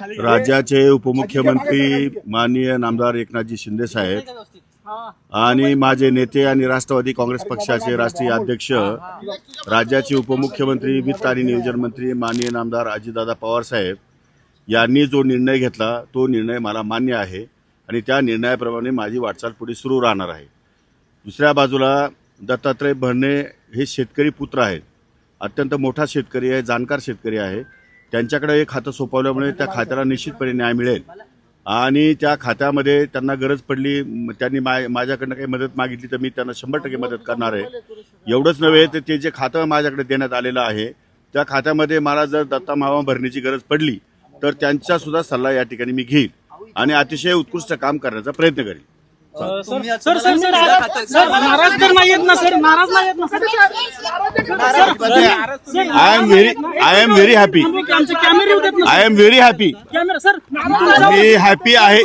राज्याचे उपमुख्यमंत्री माननीय नामदार एकनाथजी शिंदे साहेब आणि माझे नेते आणि राष्ट्रवादी काँग्रेस पक्षाचे राष्ट्रीय अध्यक्ष, राज्याचे उपमुख्यमंत्री वित्त आणि नियोजन मंत्री माननीय नामदार अजितदादा पवार साहेब यांनी जो निर्णय घेतला तो निर्णय मला मान्य आहे आणि त्या निर्णयाप्रमाणे माझी वाटचाल पुढे सुरू राहणार आहे। दुसऱ्या बाजूला दत्तात्रय भरणे हे शेतकरी पुत्र आहेत, अत्यंत मोठा शेतकरी आहे, जाणकार शेतकरी आहे। त्यांच्याकडे एक खातं सोपवल्यामुळे त्या खात्याला निश्चितपणे न्याय मिळेल आणि त्या खात्यामध्ये त्यांना गरज पडली, त्यांनी माझ्याकडनं काही मदत मागितली तर मी त्यांना 100% मदत करणार आहे। एवढंच नव्हे तर ते जे खातं माझ्याकडे देण्यात आलेलं आहे त्या खात्यामध्ये मला जर दत्ता मामा भरण्याची गरज पडली तर त्यांचा सुद्धा सल्ला या ठिकाणी मी घेईन आणि अतिशय उत्कृष्ट काम करण्याचा प्रयत्न करेन। I am very happy. Me happy आहे।